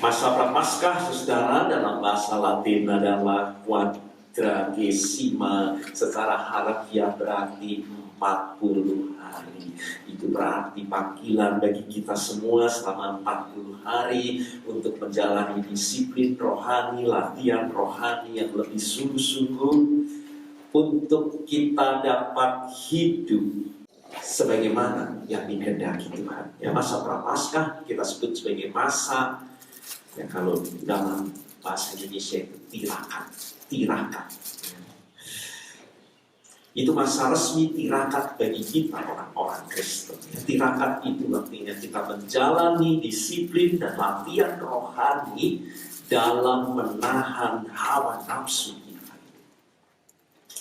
Masa Prapaskah, saudara, dalam bahasa Latin adalah quadragesima, secara harfiah berarti 40 hari. Itu berarti panggilan bagi kita semua selama 40 hari untuk menjalani disiplin rohani, latihan rohani yang lebih sungguh-sungguh untuk kita dapat hidup sebagaimana yang dikehendaki Tuhan. Ya, masa Prapaskah kita sebut sebagai masa, ya kalau dalam bahasa Indonesia itu tirakat. Itu masa resmi tirakat bagi kita orang-orang Kristen. Tirakat itu artinya kita menjalani disiplin dan latihan rohani dalam menahan hawa nafsu kita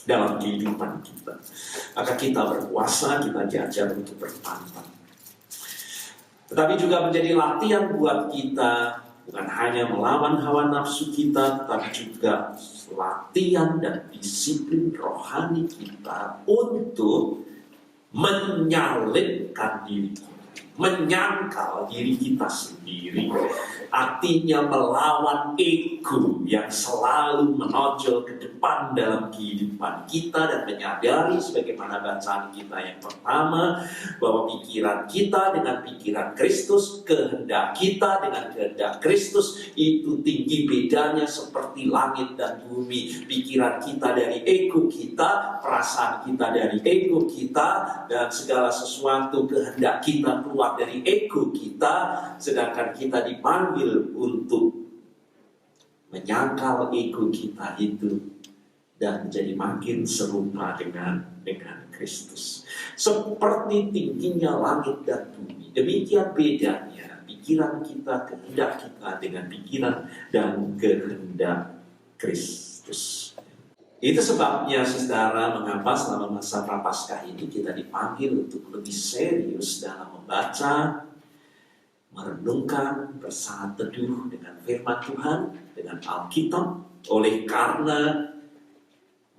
dalam kehidupan kita. Maka kita berpuasa, kita diajar untuk bertambah. Tetapi juga menjadi latihan buat kita, bukan hanya melawan hawa nafsu kita, tetapi juga latihan dan disiplin rohani kita untuk menyalibkan diri kita, menyangkal diri kita sendiri. Artinya melawan ego yang selalu menonjol ke depan dalam kehidupan kita dan menyadari sebagaimana bacaan kita yang pertama bahwa pikiran kita dengan pikiran Kristus, kehendak kita dengan kehendak Kristus itu tinggi bedanya seperti langit dan bumi. Pikiran kita dari ego kita, perasaan kita dari ego kita, dan segala sesuatu kehendak kita keluar dari ego kita, sedangkan kita dipanggil untuk menyangkal ego kita itu dan menjadi makin serupa dengan Kristus. Seperti tingginya langit dan bumi, demikian bedanya pikiran kita, kehendak kita dengan pikiran dan kehendak Kristus. Itu sebabnya, saudara, mengapa selama masa Prapaskah ini kita dipanggil untuk lebih serius dalam membaca, merenungkan, bersaat teduh dengan firman Tuhan, dengan Alkitab. Oleh karena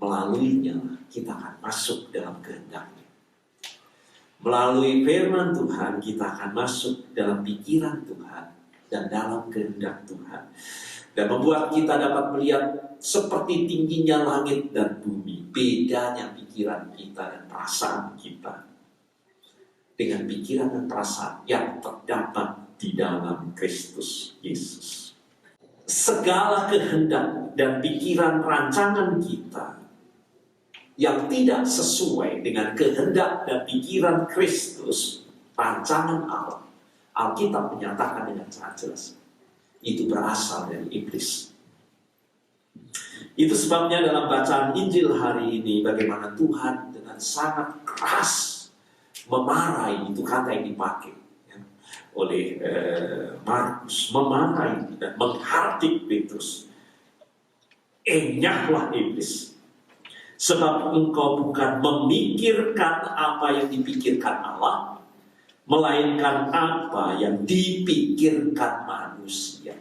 melaluinya kita akan masuk dalam kehendak-Nya. Melalui firman Tuhan kita akan masuk dalam pikiran Tuhan dan dalam kehendak Tuhan, dan membuat kita dapat melihat seperti tingginya langit dan bumi bedanya pikiran kita dan perasaan kita dengan pikiran dan perasaan yang terdapat di dalam Kristus Yesus. Segala kehendak dan pikiran rancangan kita yang tidak sesuai dengan kehendak dan pikiran Kristus, rancangan Allah, Alkitab menyatakan dengan sangat jelas, itu berasal dari iblis. Itu sebabnya dalam bacaan Injil hari ini, bagaimana Tuhan dengan sangat keras memarahi, itu kata yang dipakai oleh Markus, memarahi dan menghardik Petrus. Enyahlah iblis, sebab engkau bukan memikirkan apa yang dipikirkan Allah, melainkan apa yang dipikirkan manusia.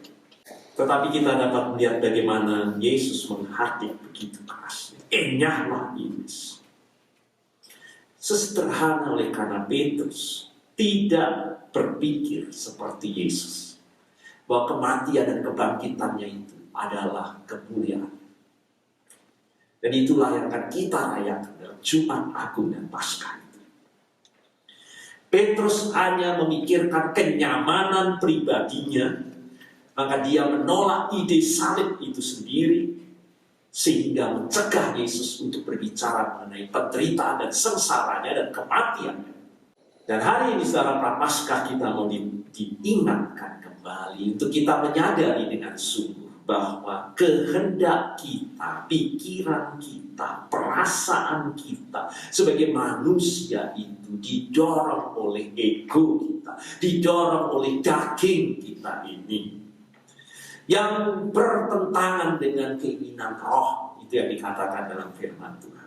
Tetapi kita dapat melihat bagaimana Yesus menghardik begitu keras. Enyahlah iblis. Sesederhana oleh karena Petrus tidak berpikir seperti Yesus, bahwa kematian dan kebangkitannya itu adalah kemuliaan. Dan itulah yang akan kita rayakan dalam Jumat Agung dan Paskah itu. Petrus hanya memikirkan kenyamanan pribadinya, maka dia menolak ide salib itu sendiri, sehingga mencegah Yesus untuk berbicara mengenai penderitaan dan sengsaranya dan kematiannya. Dan hari ini, saudara, Prapaskah kita mau diingatkan kembali untuk kita menyadari dengan sungguh bahwa kehendak kita, pikiran kita, perasaan kita sebagai manusia itu didorong oleh ego kita, didorong oleh daging kita ini, yang bertentangan dengan keinginan roh, itu yang dikatakan dalam firman Tuhan.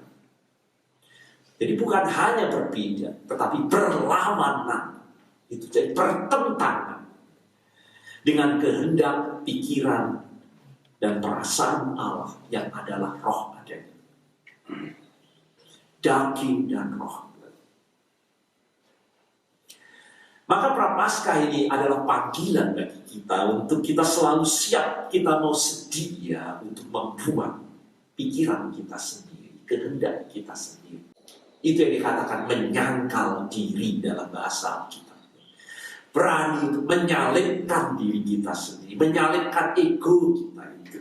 Jadi bukan hanya berbeda, tetapi berlawanan. Itu jadi bertentangan dengan kehendak, pikiran, dan perasaan Allah yang adalah roh adanya. Daging dan roh. Maka Prapaskah ini adalah panggilan bagi kita untuk kita selalu siap, kita mau sedia untuk membuang pikiran kita sendiri, kehendak kita sendiri. Itu yang dikatakan menyangkal diri dalam bahasa kita. Berani untuk menyalipkan diri kita sendiri, menyalipkan ego kita itu.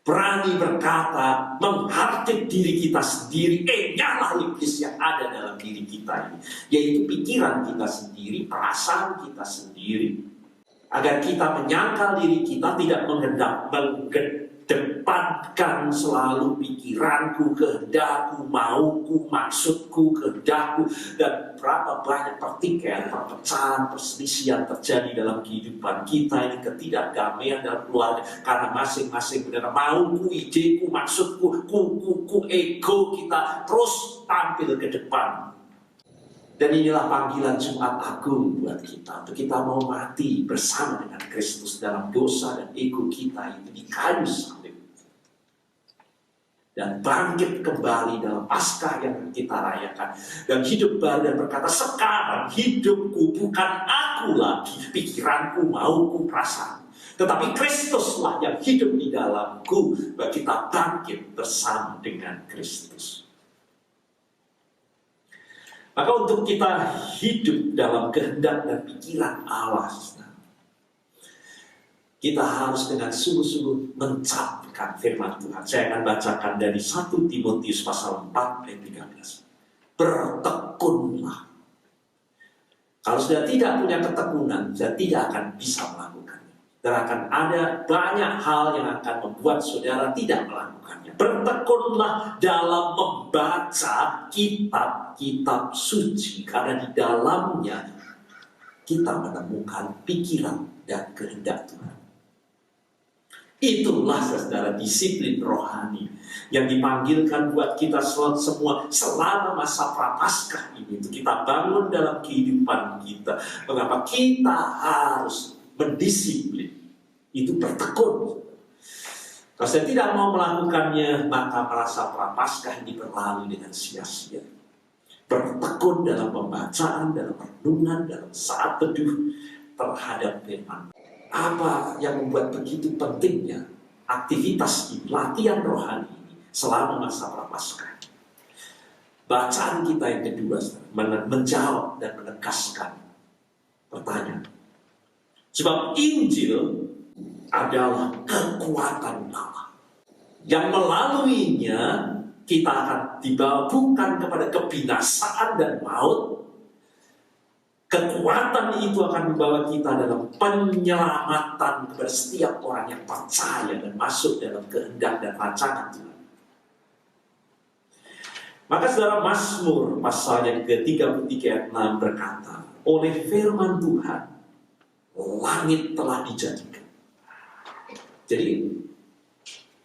Berani berkata, menghardik diri kita sendiri, nyalah iblis yang ada dalam diri kita ini. Yaitu pikiran kita sendiri, perasaan kita sendiri. Agar kita menyangkal diri kita, tidak mengedepankan selalu pikiranku, kehendakku, mauku, maksudku, kehendakku. Dan berapa banyak pertikaian, perpecahan, perselisihan terjadi dalam kehidupan kita ini, ketidakdamaian dalam keluarga. Karena masing-masing benar mauku, ideku, maksudku, kuku, ego kita terus tampil ke depan. Dan inilah panggilan Jumat Agung buat kita. Untuk kita mau mati bersama dengan Kristus dalam dosa dan ego kita itu di kayu salib. Dan bangkit kembali dalam Paskah yang kita rayakan. Dan hidup baru dan berkata, sekarang hidupku bukan aku lagi, pikiranku, mauku, perasaan. Tetapi Kristuslah yang hidup di dalamku. Bagi kita bangkit bersama dengan Kristus. Maka untuk kita hidup dalam kehendak dan pikiran Allah, kita harus dengan sungguh-sungguh mencapkan firman Tuhan. Saya akan bacakan dari 1 Timotius pasal 4 ayat 13. Bertekunlah. Kalau sudah tidak punya ketekunan, sudah tidak akan bisa melakukannya. Dan akan ada banyak hal yang akan membuat saudara tidak melakukannya. Bertekunlah dalam membaca kitab-kitab suci. Karena di dalamnya kita menemukan pikiran dan kehendak Tuhan. Itulah saudara disiplin rohani yang dipanggilkan buat kita semua selama masa Prapaskah ini. Untuk kita bangun dalam kehidupan kita. Mengapa kita harus mendisiplin, itu bertekun. Kalau saya tidak mau melakukannya, maka merasa Prapaskah ini berlalu dengan sia-sia. Bertekun dalam pembacaan, dalam renungan, dalam saat teduh terhadap firman. Apa yang membuat begitu pentingnya aktivitas ini, latihan rohani ini selama masa Prapaskah? Bacaan kita yang kedua menjawab dan menegaskan pertanyaan. Sebab Injil adalah kekuatan Allah. Yang melaluinya kita akan dibawa bukan kepada kebinasaan dan maut. Kekuatan itu akan membawa kita dalam penyelamatan kepada setiap orang yang percaya dan masuk dalam kehendak dan rancangan Tuhan. Maka saudara, Mazmur pasal yang ke-33 ayat 6 berkata, oleh firman Tuhan langit telah dijadikan. Jadi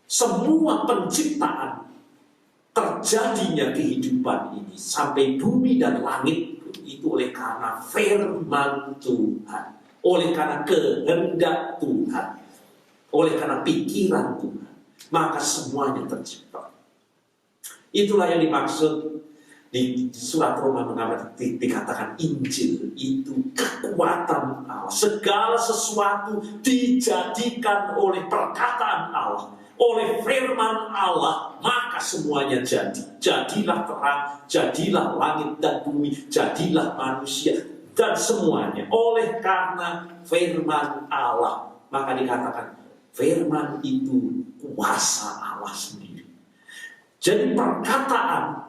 semua penciptaan, terjadinya kehidupan ini sampai bumi dan langit itu oleh karena firman Tuhan, oleh karena kehendak Tuhan, oleh karena pikiran Tuhan, maka semuanya tercipta. Itulah yang dimaksud di surat Roma dikatakan Injil itu kekuatan Allah. Segala sesuatu dijadikan oleh perkataan Allah, oleh firman Allah, maka semuanya jadi. Jadilah terang, jadilah langit dan bumi, jadilah manusia, dan semuanya oleh karena firman Allah. Maka dikatakan firman itu kuasa Allah sendiri. Jadi perkataan,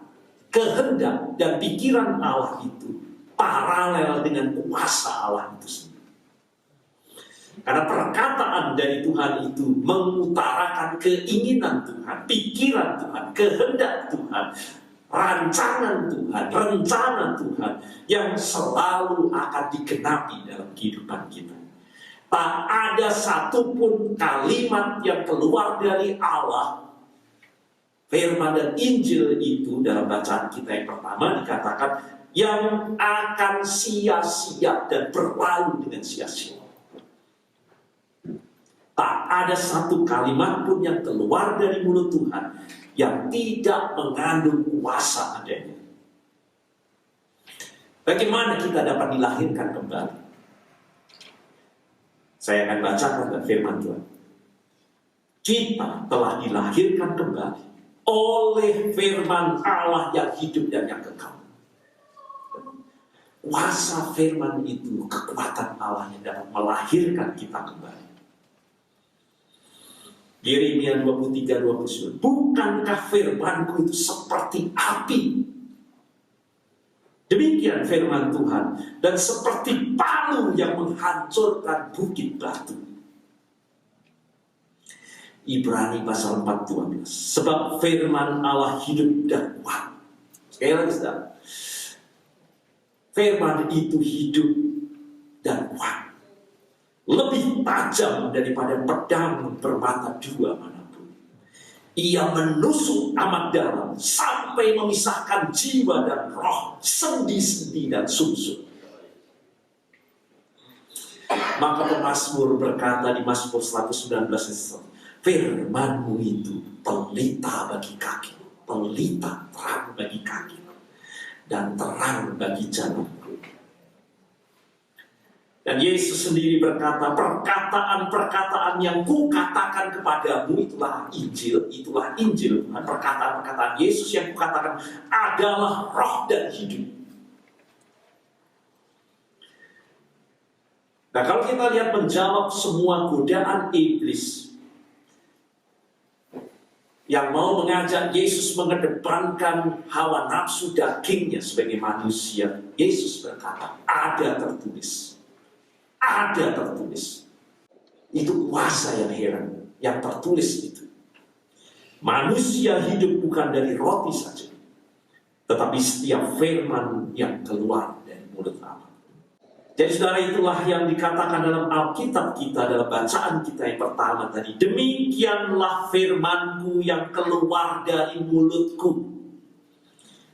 kehendak dan pikiran Allah itu paralel dengan kuasa Allah itu sendiri. Karena perkataan dari Tuhan itu mengutarakan keinginan Tuhan, pikiran Tuhan, kehendak Tuhan, rancangan Tuhan, rencana Tuhan yang selalu akan digenapi dalam kehidupan kita. Tak ada satupun kalimat yang keluar dari Allah. Firman dan Injil itu dalam bacaan kita yang pertama dikatakan yang akan sia-sia dan berlalu dengan sia-sia. Tak ada satu kalimat pun yang keluar dari mulut Tuhan yang tidak mengandung kuasa adanya. Bagaimana kita dapat dilahirkan kembali? Saya akan bacakan firman Tuhan. Kita telah dilahirkan kembali oleh firman Allah yang hidup dan yang kekal. Kuasa firman itu, kekuatan Allah yang dapat melahirkan kita kembali. Yeremia 23:29. Bukankah firmanku itu seperti api? Demikian firman Tuhan, dan seperti palu yang menghancurkan bukit batu. Ibrani pasal 4:12. Sebab firman Allah hidup dan kuat. Sekali lagi, saudara. Firman itu hidup dan kuat. Lebih tajam daripada pedang bermata dua manapun. Ia menusuk amat dalam sampai memisahkan jiwa dan roh, sendi-sendi dan sumsum. Maka pemazmur berkata di Mazmur 119, firman-Mu itu pelita bagi kaki, pelita terang bagi kaki, dan terang bagi jalanku. Dan Yesus sendiri berkata, perkataan-perkataan yang kukatakan kepadamu itulah Injil, perkataan-perkataan Yesus yang kukatakan adalah roh dan hidup. Nah, kalau kita lihat menjawab semua godaan iblis yang mau mengajak Yesus mengedepankan hawa nafsu dagingnya sebagai manusia, Yesus berkata, ada tertulis. Ada tertulis. Itu kuasa yang heran, yang tertulis itu. Manusia hidup bukan dari roti saja, tetapi setiap firman yang keluar dari mulut Allah. Jadi saudara, itulah yang dikatakan dalam Alkitab kita, dalam bacaan kita yang pertama tadi. Demikianlah firmanku yang keluar dari mulutku.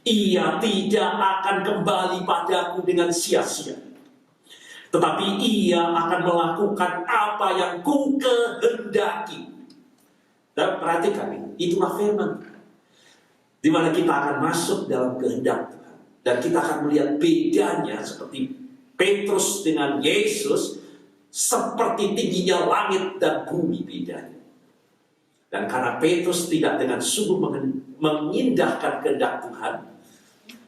Ia tidak akan kembali padaku dengan sia-sia, tetapi ia akan melakukan apa yang ku kehendaki. Dan perhatikan, itulah firman, di mana kita akan masuk dalam kehendak Tuhan. Dan kita akan melihat bedanya seperti Petrus dengan Yesus, seperti tingginya langit dan bumi bedanya. Dan karena Petrus tidak dengan sungguh mengindahkan kehendak Tuhan,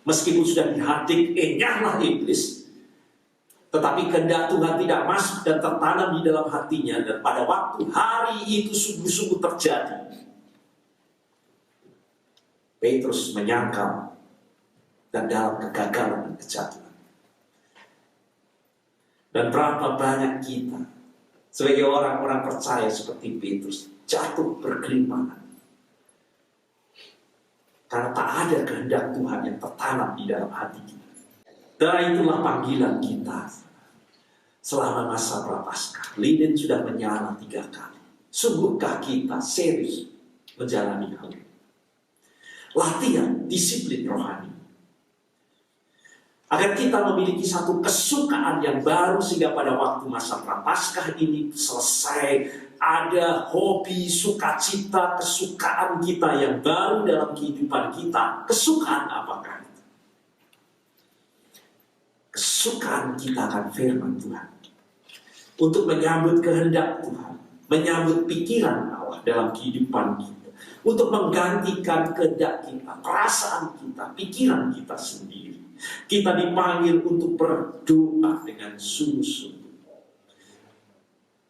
meskipun sudah dihadik enyahlah iblis, tetapi kehendak Tuhan tidak masuk dan tertanam di dalam hatinya. Dan pada waktu hari itu sungguh-sungguh terjadi, Petrus menyangkal dan dalam kegagalan dan kejatuhan. Dan berapa banyak kita sebagai orang-orang percaya seperti Petrus jatuh bergelimpangan karena tak ada kehendak Tuhan yang tertanam di dalam hati kita. Dan itulah panggilan kita selama masa Prapaskah. Lilin sudah menyala 3 kali. Sungguhkah kita serius menjalani hal ini? Latihan disiplin rohani, agar kita memiliki satu kesukaan yang baru, sehingga pada waktu masa Prapaskah ini selesai, ada hobi, sukacita, kesukaan kita yang baru dalam kehidupan kita. Kesukaan apakah itu? Kesukaan kita akan firman Tuhan, untuk menyambut kehendak Tuhan, menyambut pikiran Allah dalam kehidupan kita, untuk menggantikan kehendak kita, perasaan kita, pikiran kita sendiri. Kita dipanggil untuk berdoa dengan sungguh-sungguh,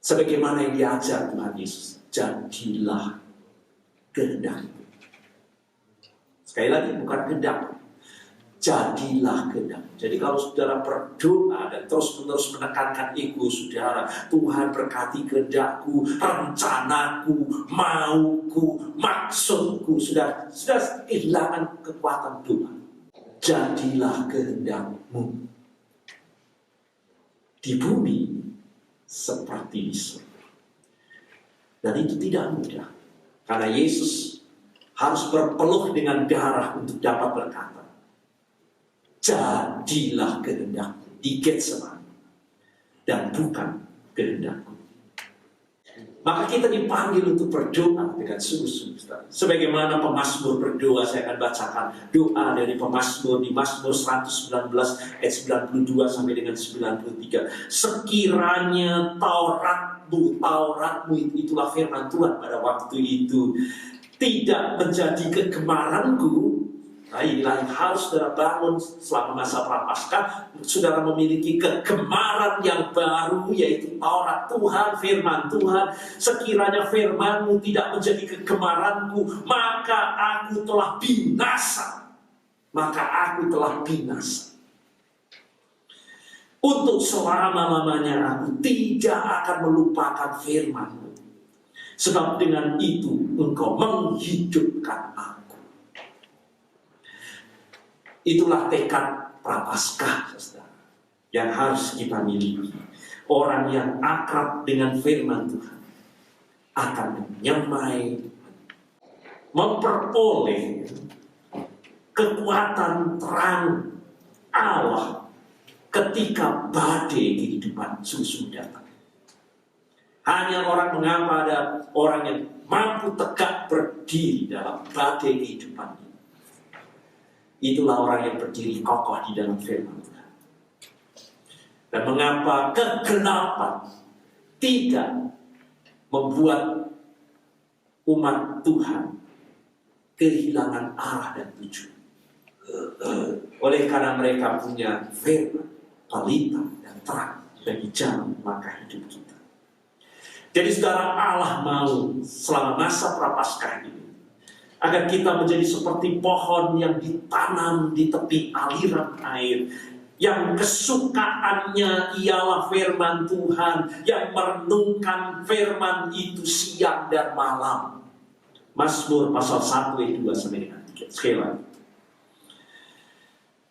sebagaimana yang diajar Tuhan Yesus, jadilah kehendakmu. Sekali lagi, bukan kehendak, jadilah kehendak. Jadi kalau saudara berdoa dan terus-menerus menekankan ego saudara, Tuhan berkati kehendakku, rencanaku, mauku, maksudku, sudah kehilangan kekuatan Tuhan. Jadilah kehendakmu di bumi seperti di surga. Dan itu tidak mudah, karena Yesus harus berpeluh dengan darah untuk dapat berkata, jadilah kehendakmu di Getsemani, dan bukan kehendakku. Maka kita dipanggil untuk berdoa dengan sungguh-sungguh. Sebagaimana pemazmur berdoa, saya akan bacakan doa dari pemazmur di Mazmur 119 ayat 92 sampai dengan 93. Sekiranya Tauratmu itulah firman Tuhan pada waktu itu, tidak menjadi kegemaranku. Nah, inilah yang harus saudara bangun selama masa prapaskah. Saudara memiliki kegemaran yang baru, yaitu Taurat Tuhan, firman Tuhan. Sekiranya firman-Mu tidak menjadi kegemaranku, maka aku telah binasa. Untuk selama-lamanya aku tidak akan melupakan firman-Mu. Sebab dengan itu Engkau menghidupkan aku. Itulah tekad prapaskah, saudara, yang harus kita miliki. Orang yang akrab dengan firman Tuhan akan menyemai, memperoleh kekuatan terang Allah ketika badai kehidupan susu datang. Hanya orang mengapa ada orang yang mampu tegak berdiri dalam badai kehidupan ini. Itulah orang yang berdiri kokoh di dalam firman Tuhan. Dan mengapa kegelapan tidak membuat umat Tuhan kehilangan arah dan tujuan. Oleh karena mereka punya firman, pelita dan terang bagi jalan langkah hidup kita. Jadi saudara, Allah mau selama masa prapaskah ini agar kita menjadi seperti pohon yang ditanam di tepi aliran air, yang kesukaannya ialah firman Tuhan, yang merenungkan firman itu siang dan malam. Mazmur pasal 1 ayat 2 sampai dengan 3. Sekali lagi.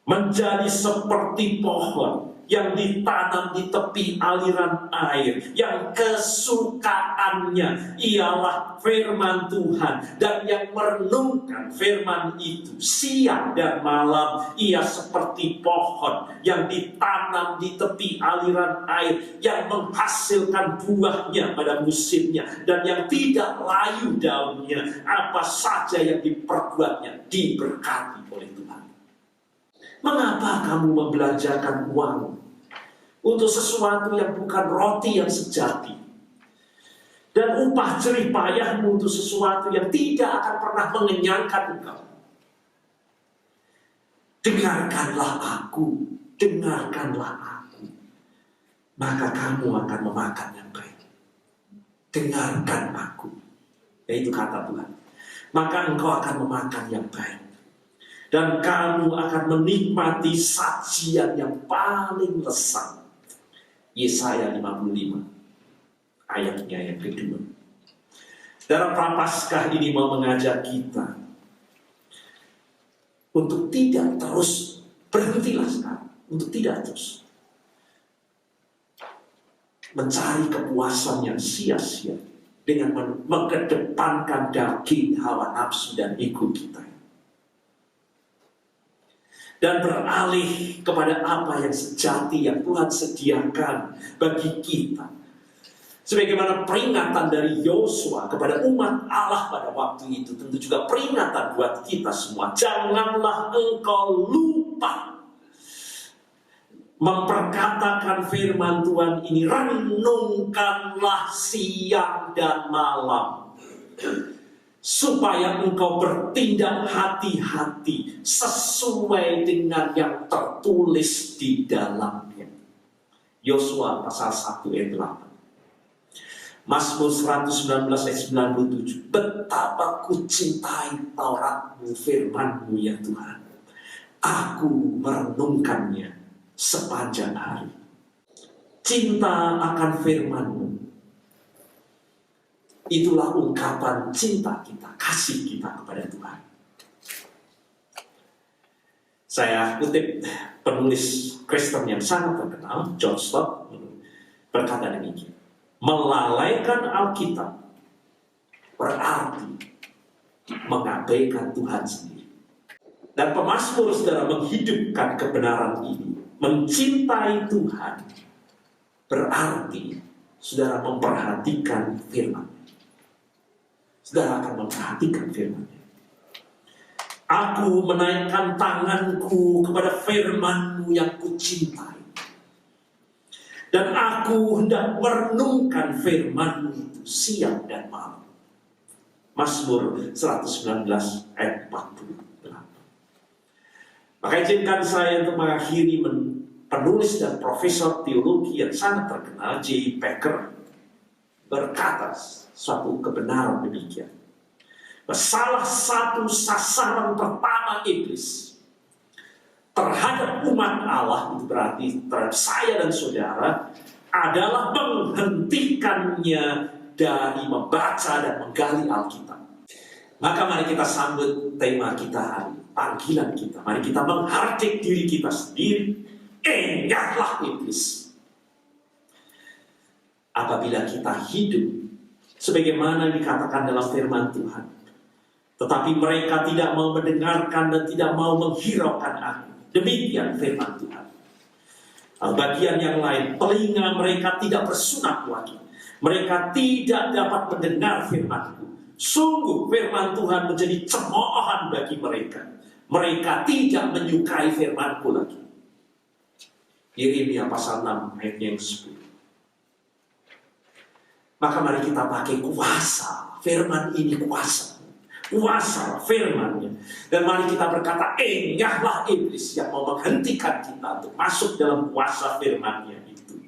Menjadi seperti pohon yang ditanam di tepi aliran air, yang kesukaannya ialah firman Tuhan, dan yang merenungkan firman itu siang dan malam. Ia seperti pohon yang ditanam di tepi aliran air, yang menghasilkan buahnya pada musimnya, dan yang tidak layu daunnya. Apa saja yang diperbuatnya diberkati oleh Tuhan. Mengapa kamu membelanjakan uang untuk sesuatu yang bukan roti yang sejati, dan upah jerih payahmu untuk sesuatu yang tidak akan pernah mengenyangkan engkau? Dengarkanlah aku, maka kamu akan memakan yang baik. Dengarkan aku, yaitu kata Tuhan, maka engkau akan memakan yang baik. Dan kamu akan menikmati sajian yang paling lezat. Yesaya 55 ayatnya yang kedua. Dalam prapaskah ini mau mengajak kita untuk tidak terus berhentilah sekarang, untuk tidak terus mencari kepuasan yang sia-sia dengan mengedepankan daging, hawa nafsu dan ego kita, dan beralih kepada apa yang sejati yang Tuhan sediakan bagi kita. Sebagaimana peringatan dari Yosua kepada umat Allah pada waktu itu, tentu juga peringatan buat kita semua. Janganlah engkau lupa memperkatakan firman Tuhan ini, renungkanlah siang dan malam, supaya engkau bertindak hati-hati sesuai dengan yang tertulis di dalamnya. Yosua pasal 1 ayat 8. Mazmur 119 ayat 97. Betapa ku cintai Tauratmu, firmanmu ya Tuhan. Aku merenungkannya sepanjang hari. Cinta akan firmanmu, itulah ungkapan cinta kita, kasih kita kepada Tuhan. Saya kutip penulis Kristen yang sangat terkenal, John Stott, berkata demikian. Melalaikan Alkitab berarti mengabaikan Tuhan sendiri. Dan pemazmur saudara menghidupkan kebenaran ini. Mencintai Tuhan berarti saudara memperhatikan firman. Saudara akan memperhatikan firman. Aku menaikkan tanganku kepada firman-Mu yang kucintai. Dan aku hendak merenungkan firman-Mu itu siang dan malam. Mazmur 119 ayat 48. Maka izinkan saya untuk mengakhiri penulis dan profesor teologi yang sangat terkenal, J. Packer, berkata suatu kebenaran demikian. Salah satu sasaran pertama iblis terhadap umat Allah, itu berarti terhadap saya dan saudara, adalah menghentikannya dari membaca dan menggali Alkitab. Maka mari kita sambut tema kita hari, panggilan kita. Mari kita menghardik diri kita sendiri. Ingatlah iblis. Apabila kita hidup sebagaimana dikatakan dalam firman Tuhan, tetapi mereka tidak mau mendengarkan dan tidak mau menghiraukan aku. Demikian firman Tuhan. Bagian yang lain, telinga mereka tidak bersunat lagi. Mereka tidak dapat mendengar firman-Ku. Sungguh firman Tuhan menjadi cemoohan bagi mereka. Mereka tidak menyukai firman-Ku lagi. Yeremia pasal 6 ayat yang 10. Maka mari kita pakai kuasa. Firman ini kuasa. Kuasa firman-Nya. Dan mari kita berkata, ingatlah iblis yang mau menghentikan kita untuk masuk dalam kuasa firman-Nya itu.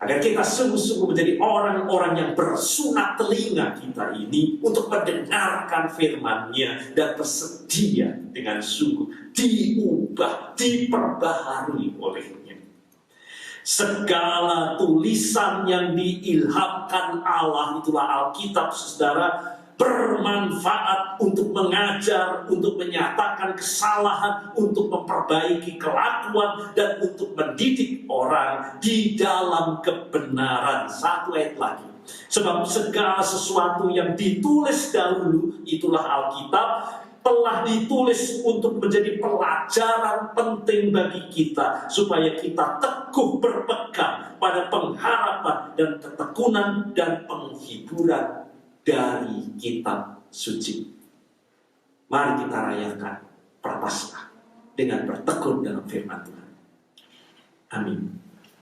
Agar kita sungguh-sungguh menjadi orang-orang yang bersunat telinga kita ini untuk mendengarkan firman-Nya dan bersedia dengan sungguh diubah, diperbaharui olehnya. Segala tulisan yang diilhamkan Allah, itulah Alkitab, saudara, bermanfaat untuk mengajar, untuk menyatakan kesalahan, untuk memperbaiki kelakuan, dan untuk mendidik orang di dalam kebenaran. Satu ayat lagi. Sebab segala sesuatu yang ditulis dahulu, itulah Alkitab, telah ditulis untuk menjadi pelajaran penting bagi kita, supaya kita teguh berpegang pada pengharapan dan ketekunan dan penghiburan dari kitab suci. Mari kita rayakan Prapaskah dengan bertekun dalam firman Tuhan. Amin.